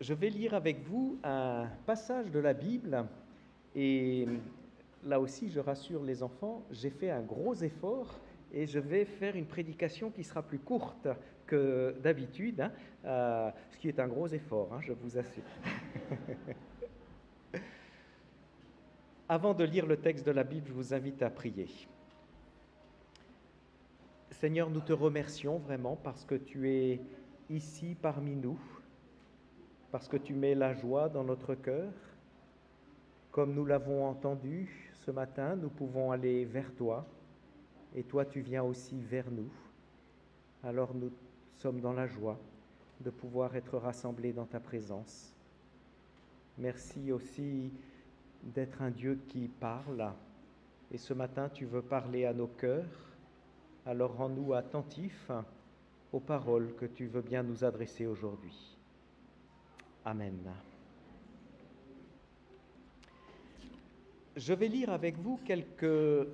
Je vais lire avec vous un passage de la Bible et là aussi je rassure les enfants, j'ai fait un gros effort et je vais faire une prédication qui sera plus courte que d'habitude, ce qui est un gros effort, je vous assure. Avant de lire le texte de la Bible, je vous invite à prier. Seigneur, nous te remercions vraiment parce que tu es ici parmi nous, parce que tu mets la joie dans notre cœur. Comme nous l'avons entendu ce matin, nous pouvons aller vers toi et toi tu viens aussi vers nous. Alors nous sommes dans la joie de pouvoir être rassemblés dans ta présence. Merci aussi d'être un Dieu qui parle et ce matin tu veux parler à nos cœurs. Alors rends-nous attentifs aux paroles que tu veux bien nous adresser aujourd'hui. Amen. Je vais lire avec vous quelques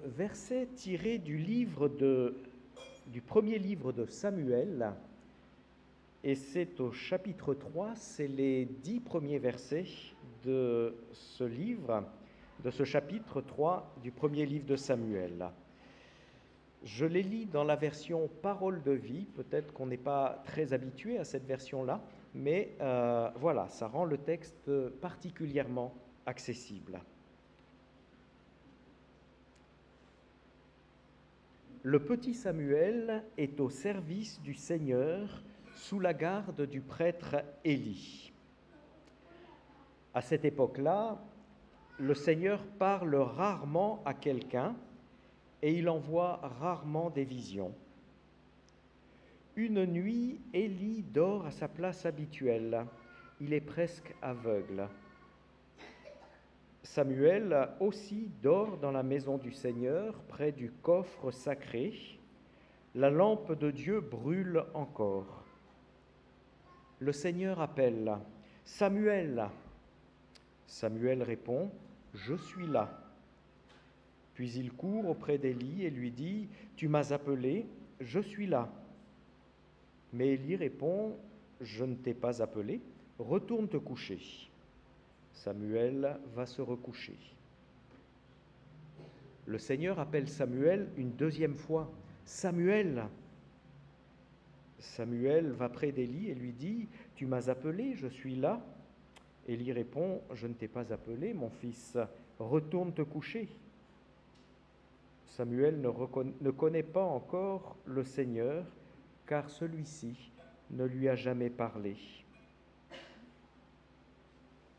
versets tirés du premier livre de Samuel, et c'est au chapitre 3, c'est les 10 premiers versets de ce livre, de ce chapitre 3 du premier livre de Samuel. Je les lis dans la version Parole de vie, peut-être qu'on n'est pas très habitué à cette version-là, mais voilà, ça rend le texte particulièrement accessible. Le petit Samuel est au service du Seigneur sous la garde du prêtre Élie. À cette époque-là, le Seigneur parle rarement à quelqu'un et il envoie rarement des visions. Une nuit, Élie dort à sa place habituelle. Il est presque aveugle. Samuel aussi dort dans la maison du Seigneur, près du coffre sacré. La lampe de Dieu brûle encore. Le Seigneur appelle « Samuel !» Samuel répond « Je suis là !» Puis il court auprès d'Élie et lui dit « Tu m'as appelé, je suis là !» Mais Élie répond « Je ne t'ai pas appelé, retourne te coucher. » Samuel va se recoucher. Le Seigneur appelle Samuel une deuxième fois. « Samuel !» Samuel va près d'Élie et lui dit « Tu m'as appelé, je suis là !» Élie répond « Je ne t'ai pas appelé, mon fils, retourne te coucher. » Samuel ne connaît pas encore le Seigneur, car celui-ci ne lui a jamais parlé.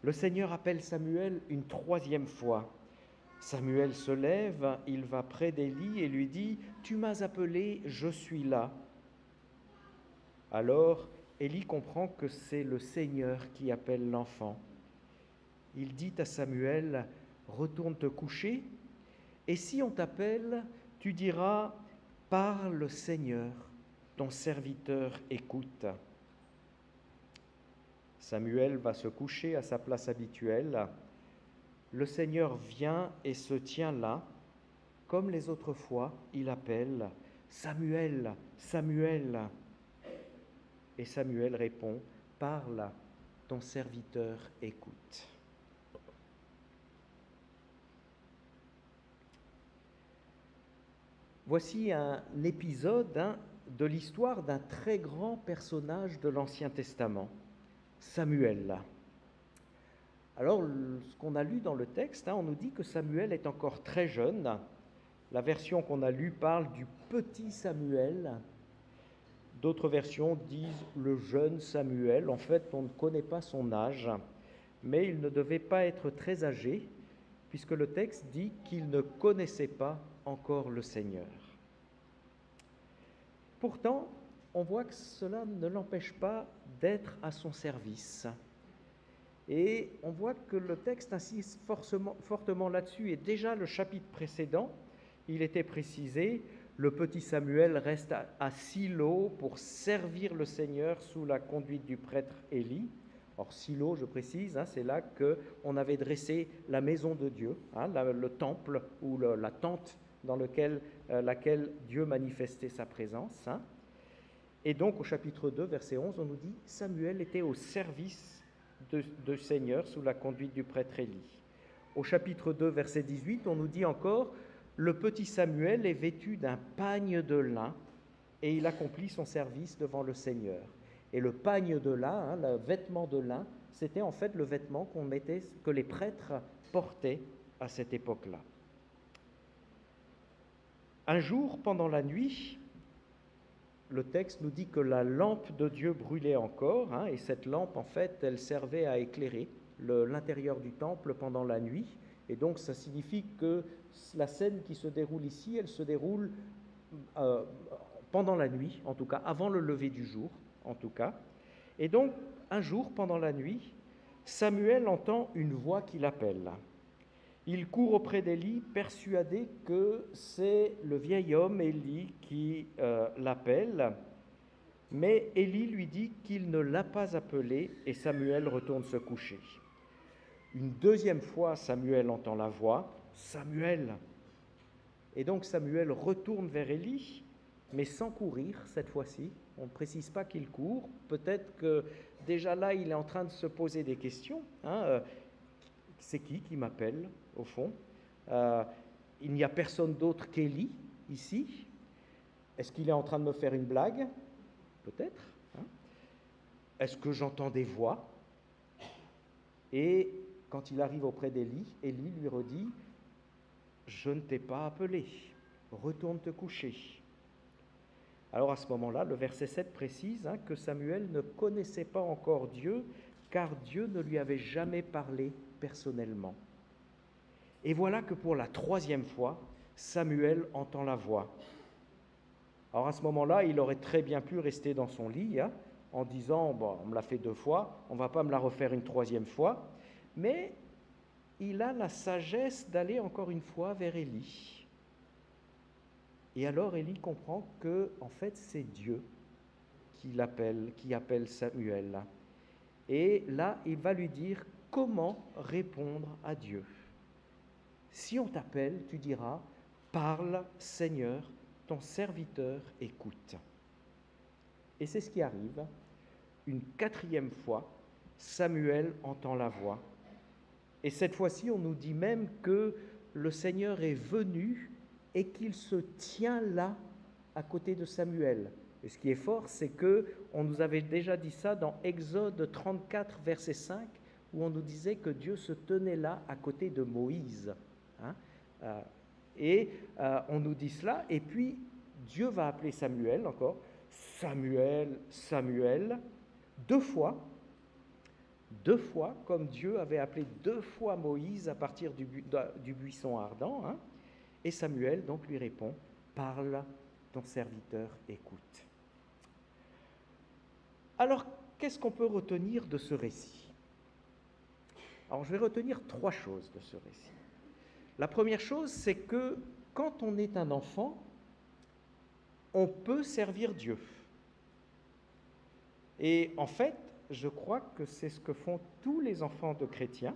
Le Seigneur appelle Samuel une troisième fois. Samuel se lève, il va près d'Élie et lui dit « Tu m'as appelé, je suis là !» Alors Élie comprend que c'est le Seigneur qui appelle l'enfant. Il dit à Samuel « Retourne te coucher, et si on t'appelle, tu diras « Parle Seigneur, ton serviteur écoute. » Samuel va se coucher à sa place habituelle. Le Seigneur vient et se tient là. Comme les autres fois, il appelle « Samuel, Samuel !» Et Samuel répond « Parle, ton serviteur écoute. » Voici un épisode de l'histoire d'un très grand personnage de l'Ancien Testament, Samuel. Alors, ce qu'on a lu dans le texte, on nous dit que Samuel est encore très jeune. La version qu'on a lue parle du petit Samuel. D'autres versions disent le jeune Samuel. En fait, on ne connaît pas son âge, mais il ne devait pas être très âgé, puisque le texte dit qu'il ne connaissait pas encore le Seigneur. Pourtant, on voit que cela ne l'empêche pas d'être à son service. Et on voit que le texte insiste fortement là-dessus. Et déjà, le chapitre précédent, il était précisé, le petit Samuel reste à Silo pour servir le Seigneur sous la conduite du prêtre Élie. Or, Silo, je précise, c'est là qu'on avait dressé la maison de Dieu, le temple ou la tente dans laquelle Dieu manifestait sa présence. Et donc, au chapitre 2, verset 11, on nous dit « Samuel était au service de Seigneur sous la conduite du prêtre Élie. Au chapitre 2, verset 18, on nous dit encore « Le petit Samuel est vêtu d'un pagne de lin et il accomplit son service devant le Seigneur. » Et le pagne de lin, le vêtement de lin, c'était en fait le vêtement que les prêtres portaient à cette époque-là. Un jour, pendant la nuit, le texte nous dit que la lampe de Dieu brûlait encore, et cette lampe, en fait, elle servait à éclairer l'intérieur du temple pendant la nuit. Et donc, ça signifie que la scène qui se déroule ici, elle se déroule pendant la nuit, en tout cas, avant le lever du jour, en tout cas. Et donc, un jour, pendant la nuit, Samuel entend une voix qui l'appelle. Il court auprès d'Élie, persuadé que c'est le vieil homme Élie qui l'appelle. Mais Élie lui dit qu'il ne l'a pas appelé et Samuel retourne se coucher. Une deuxième fois, Samuel entend la voix « Samuel !» Et donc Samuel retourne vers Élie, mais sans courir cette fois-ci. On ne précise pas qu'il court. Peut-être que déjà là, il est en train de se poser des questions. C'est qui m'appelle, au fond? Il n'y a personne d'autre qu'Élie, ici. Est-ce qu'il est en train de me faire une blague? Peut-être. Est-ce que j'entends des voix? Et quand il arrive auprès d'Élie, Élie lui redit « Je ne t'ai pas appelé, retourne te coucher. » Alors à ce moment-là, le verset 7 précise que Samuel ne connaissait pas encore Dieu, car Dieu ne lui avait jamais parlé personnellement. Et voilà que pour la troisième fois, Samuel entend la voix. Alors à ce moment-là, il aurait très bien pu rester dans son lit en disant bon, « on me l'a fait 2 fois, on ne va pas me la refaire une 3e fois », mais il a la sagesse d'aller encore une fois vers Élie. Et alors Élie comprend que en fait c'est Dieu qui appelle Samuel. Et là, il va lui dire comment répondre à Dieu. Si on t'appelle, tu diras « Parle, Seigneur, ton serviteur écoute. » Et c'est ce qui arrive. Une 4e fois, Samuel entend la voix. Et cette fois-ci, on nous dit même que le Seigneur est venu et qu'il se tient là, à côté de Samuel. Et ce qui est fort, c'est qu'on nous avait déjà dit ça dans Exode 34, verset 5, où on nous disait que Dieu se tenait là, à côté de Moïse. On nous dit cela, et puis Dieu va appeler Samuel encore, Samuel, Samuel, 2 fois, comme Dieu avait appelé 2 fois Moïse à partir du buisson ardent. Et Samuel donc lui répond, parle, ton serviteur écoute. Alors, qu'est-ce qu'on peut retenir de ce récit? Alors, je vais retenir 3 choses de ce récit. La première chose, c'est que quand on est un enfant, on peut servir Dieu. Et en fait, je crois que c'est ce que font tous les enfants de chrétiens.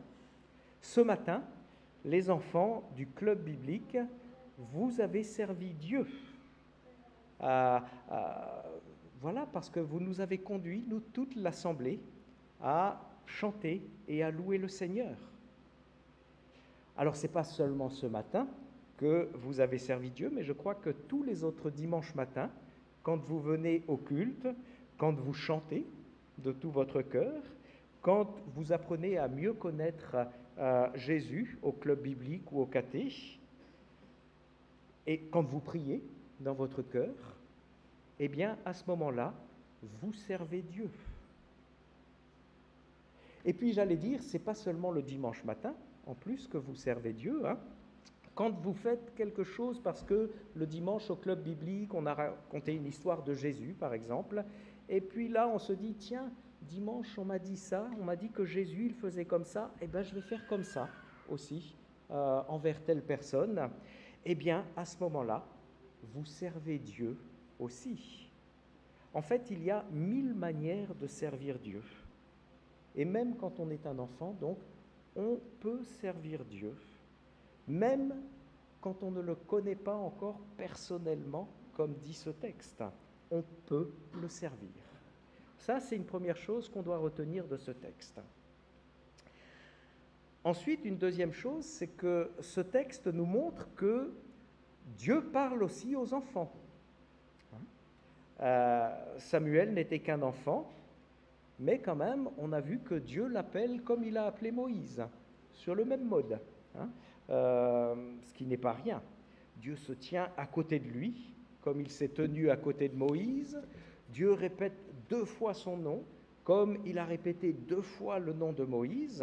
Ce matin, les enfants du club biblique, vous avez servi Dieu. Voilà, parce que vous nous avez conduits, nous toute l'assemblée, à chanter et à louer le Seigneur. Alors, ce n'est pas seulement ce matin que vous avez servi Dieu, mais je crois que tous les autres dimanches matins, quand vous venez au culte, quand vous chantez de tout votre cœur, quand vous apprenez à mieux connaître Jésus au club biblique ou au caté, et quand vous priez dans votre cœur, eh bien, à ce moment-là, vous servez Dieu. Et puis, j'allais dire, ce n'est pas seulement le dimanche matin, en plus, que vous servez Dieu. Quand vous faites quelque chose, parce que le dimanche au club biblique, on a raconté une histoire de Jésus, par exemple, et puis là, on se dit, tiens, dimanche, on m'a dit ça, on m'a dit que Jésus, il faisait comme ça, eh bien, je vais faire comme ça aussi, envers telle personne. Eh bien, à ce moment-là, vous servez Dieu aussi. En fait, il y a 1000 manières de servir Dieu. Et même quand on est un enfant, donc, on peut servir Dieu, même quand on ne le connaît pas encore personnellement, comme dit ce texte. On peut le servir. Ça, c'est une première chose qu'on doit retenir de ce texte. Ensuite, une deuxième chose, c'est que ce texte nous montre que Dieu parle aussi aux enfants. Samuel n'était qu'un enfant, mais quand même, on a vu que Dieu l'appelle comme il a appelé Moïse, sur le même mode, ce qui n'est pas rien. Dieu se tient à côté de lui, comme il s'est tenu à côté de Moïse. Dieu répète 2 fois son nom, comme il a répété 2 fois le nom de Moïse.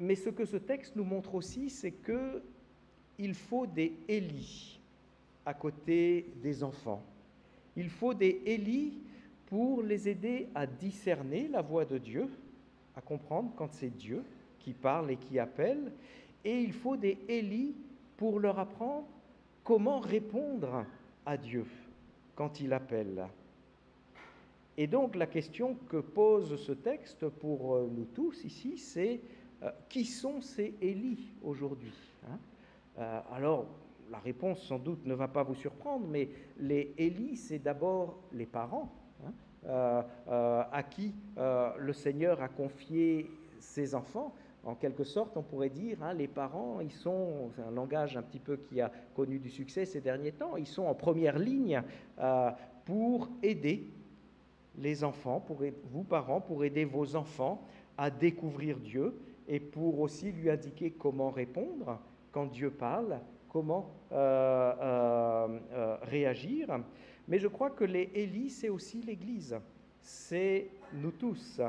Mais ce que ce texte nous montre aussi, c'est qu'il faut des Élis à côté des enfants. Il faut des Élis pour les aider à discerner la voix de Dieu, à comprendre quand c'est Dieu qui parle et qui appelle. Et il faut des Élis pour leur apprendre comment répondre à Dieu quand il appelle. Et donc la question que pose ce texte pour nous tous ici, c'est qui sont ces Élis aujourd'hui, alors, la réponse sans doute ne va pas vous surprendre, mais les Élis, c'est d'abord les parents, à qui le Seigneur a confié ses enfants. En quelque sorte, on pourrait dire, les parents, c'est un langage un petit peu qui a connu du succès ces derniers temps, ils sont en première ligne pour aider les enfants, vous parents, pour aider vos enfants à découvrir Dieu et pour aussi lui indiquer comment répondre quand Dieu parle, comment réagir. Mais je crois que les Élis, c'est aussi l'Église, c'est nous tous.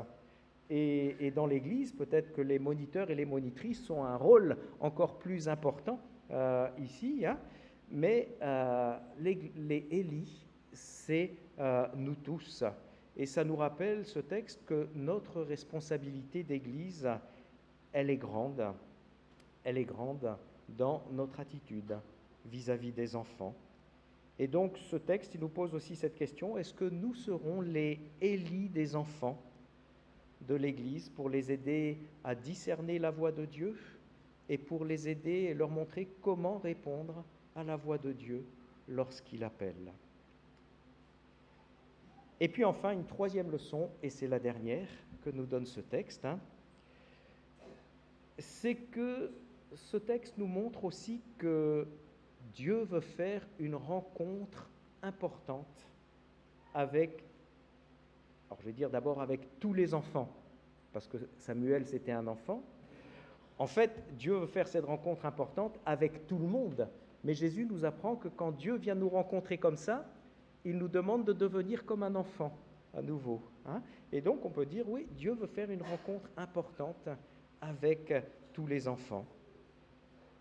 Et dans l'Église, peut-être que les moniteurs et les monitrices ont un rôle encore plus important ici, mais les Élis, c'est nous tous. Et ça nous rappelle, ce texte, que notre responsabilité d'Église, elle est grande dans notre attitude vis-à-vis des enfants. Et donc ce texte, il nous pose aussi cette question, est-ce que nous serons les Élis des enfants de l'Église pour les aider à discerner la voix de Dieu et pour les aider et leur montrer comment répondre à la voix de Dieu lorsqu'il appelle? Et puis enfin, une troisième leçon, et c'est la dernière que nous donne ce texte, c'est que ce texte nous montre aussi que Dieu veut faire une rencontre importante avec, alors je vais dire d'abord avec tous les enfants, parce que Samuel c'était un enfant. En fait, Dieu veut faire cette rencontre importante avec tout le monde, mais Jésus nous apprend que quand Dieu vient nous rencontrer comme ça, il nous demande de devenir comme un enfant à nouveau. Et donc on peut dire, oui, Dieu veut faire une rencontre importante avec tous les enfants.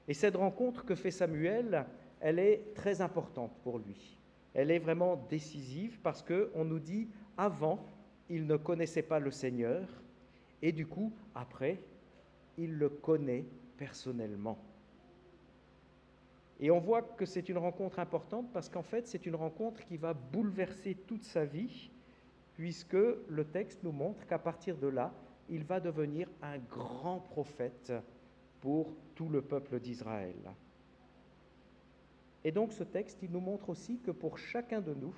Et cette rencontre que fait Samuel, elle est très importante pour lui. Elle est vraiment décisive parce qu'on nous dit, avant, il ne connaissait pas le Seigneur, et du coup, après, il le connaît personnellement. Et on voit que c'est une rencontre importante parce qu'en fait, c'est une rencontre qui va bouleverser toute sa vie, puisque le texte nous montre qu'à partir de là, il va devenir un grand prophète pour tout le peuple d'Israël. Et donc ce texte, il nous montre aussi que pour chacun de nous,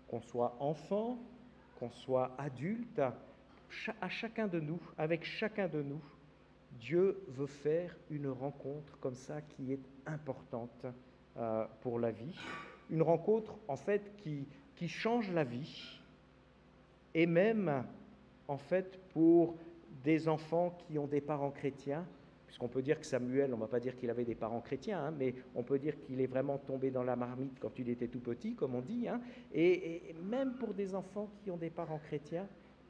qu'on soit enfant, qu'on soit adulte, à chacun de nous, avec chacun de nous, Dieu veut faire une rencontre comme ça qui est importante pour la vie. Une rencontre en fait qui change la vie et même en fait pour des enfants qui ont des parents chrétiens, puisqu'on peut dire que Samuel, on ne va pas dire qu'il avait des parents chrétiens, mais on peut dire qu'il est vraiment tombé dans la marmite quand il était tout petit, comme on dit, et même pour des enfants qui ont des parents chrétiens,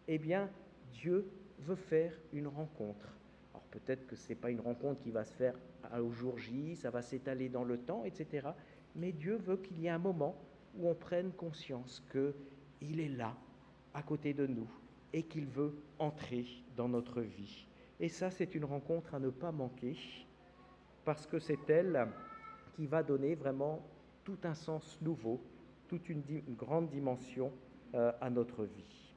eh bien, Dieu veut faire une rencontre. Alors peut-être que ce n'est pas une rencontre qui va se faire au jour J, ça va s'étaler dans le temps, etc. Mais Dieu veut qu'il y ait un moment où on prenne conscience qu'il est là, à côté de nous, et qu'il veut entrer dans notre vie. Et ça, c'est une rencontre à ne pas manquer, parce que c'est elle qui va donner vraiment tout un sens nouveau, toute une grande dimension à notre vie.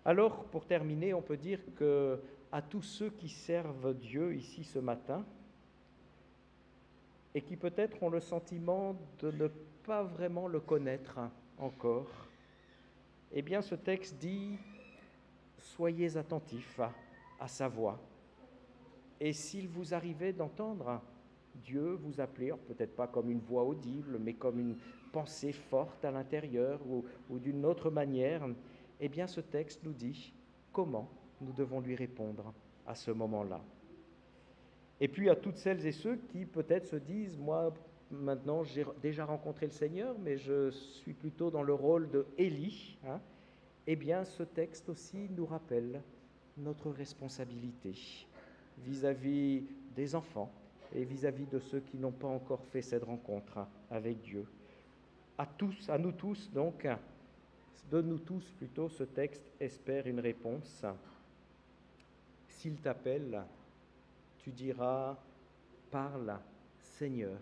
Alors, pour terminer, on peut dire qu'à tous ceux qui servent Dieu ici ce matin, et qui peut-être ont le sentiment de ne pas vraiment le connaître encore, eh bien ce texte dit « Soyez attentifs à sa voix. Et s'il vous arrivait d'entendre Dieu vous appeler, alors peut-être pas comme une voix audible, mais comme une pensée forte à l'intérieur ou d'une autre manière, eh bien ce texte nous dit comment nous devons lui répondre à ce moment-là. Et puis à toutes celles et ceux qui peut-être se disent, moi maintenant j'ai déjà rencontré le Seigneur, mais je suis plutôt dans le rôle de Élie, eh bien ce texte aussi nous rappelle notre responsabilité vis-à-vis des enfants et vis-à-vis de ceux qui n'ont pas encore fait cette rencontre avec Dieu. À nous tous donc, de nous tous plutôt, ce texte espère une réponse. S'il t'appelle, tu diras, parle, Seigneur,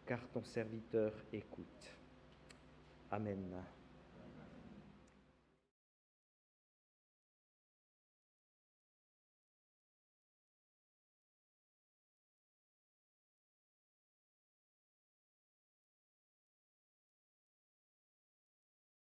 car ton serviteur écoute. Amen.